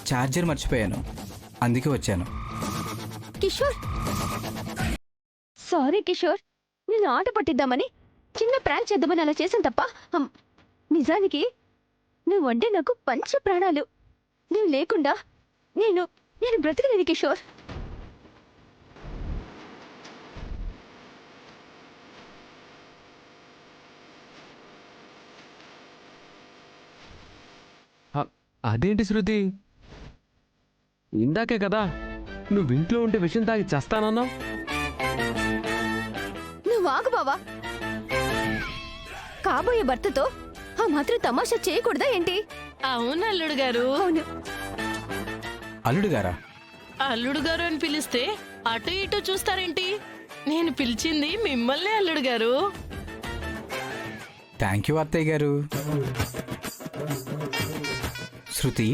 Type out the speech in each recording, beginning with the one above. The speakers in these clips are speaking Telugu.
ఛార్జర్ మర్చిపోయాను, అందుకే వచ్చాను. కిషోర్, సారీ కిషోర్, నేను ఆట పట్టిద్దామని చిన్న ప్రాంక్ చేద్దామని అలా చేశాను తప్ప నిజానికి నువ్వంటే నాకు పంచ ప్రాణాలు. నువ్వు లేకుండా నేను నేను బ్రతకలేను కిషోర్. అదేంటి శృతి, ఇందాకే కదా నువ్వు ఇంట్లో ఉంటే విషయం తాగి చేస్తానన్నావు. నువ్వు ఆగు బావా. కాబోయే భర్తతో ఆ మాత్రం తమాషా చేయకూడదా ఏంటి? అవును అల్లుడు గారు. అవును. అల్లుడు గారా? అల్లుడు గారు అని పిలిస్తే అటు ఇటు చూస్తారేంటి? నేను పిలిచింది మిమ్మల్ని అల్లుడు గారు. థ్యాంక్ యూ అత్తయ్య గారు. శృతి,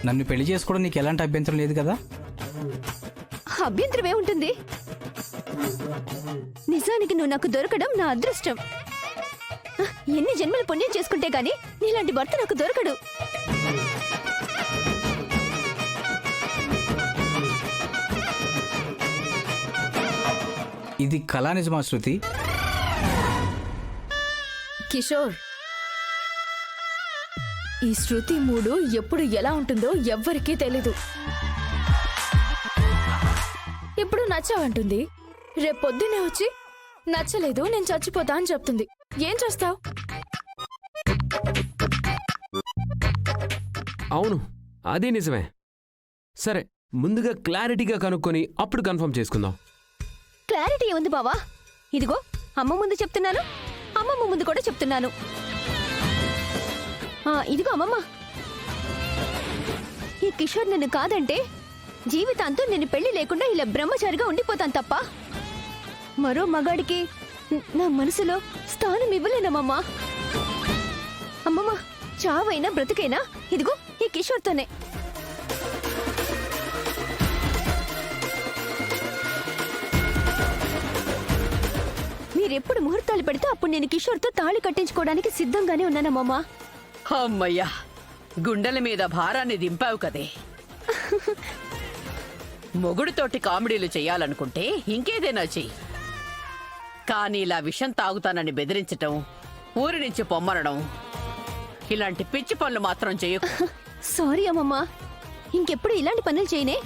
నన్ను పెళ్లి చేసుకోవడం నీకు ఎలాంటి అభ్యంతరం లేదు కదా? అభ్యంతరమే ఉంటుంది. నిజానికి నువ్వు నాకు దొరకడం నా అదృష్టం. ఎన్ని జన్మలు పుణ్యం చేసుకుంటే గాని నీలాంటి భర్త నాకు దొరకడు. ఇది కళా నిజమా శృతి? కిషోర్, ఈ శృతి మూడు ఎప్పుడు ఎలా ఉంటుందో ఎవ్వరికీ తెలీదు. ఇప్పుడు నచ్చావంటుంది, రేపొద్దునే వచ్చి నచ్చలేదు నేను చచ్చిపోతా అని చెప్తుంది. ఏం చేస్తావు? అవును, అది నిజమే. సరే, ముందుగా క్లారిటీగా కనుక్కొని అప్పుడు కన్ఫర్మ్ చేసుకుందాం. క్లారిటీ ఉంది బావా. ఇదిగో అమ్మ ముందు చెప్తున్నాను, అమ్మమ్మ ముందు కూడా చెప్తున్నాను. ఇదిగో అమ్మమ్మ, ఈ కిషోర్ నన్ను కాదంటే జీవితాంతం నేను పెళ్లి లేకుండా ఇలా బ్రహ్మచారిగా ఉండిపోతాను తప్ప మరో మగాడికి నా మనసులో స్థానం ఇవ్వలేనమ్మమ్మా. అమ్మమ్మ, చావైనా బ్రతుకైనా ఇదిగో ఈ కిషోర్తోనే. మీరెప్పుడు ముహూర్తాలు పెడితే అప్పుడు నేను కిషోర్తో తాళి కట్టించుకోవడానికి సిద్ధంగానే ఉన్నానమ్మమ్మా. అమ్మయ్యా, గుండెల మీద భారాన్ని దింపావు కదే. మొగుడితోటి కామెడీలు చెయ్యాలనుకుంటే ఇంకేదైనా చెయ్యి, కానీ ఇలా విషం తాగుతానని బెదిరించటం, ఊరి నుంచి పొమ్మనడం, ఇలాంటి పిచ్చి పనులు మాత్రం చెయ్యకు. సారీ అమ్మమ్మా, ఇంకెప్పుడు ఇలాంటి పనులు చేయనే.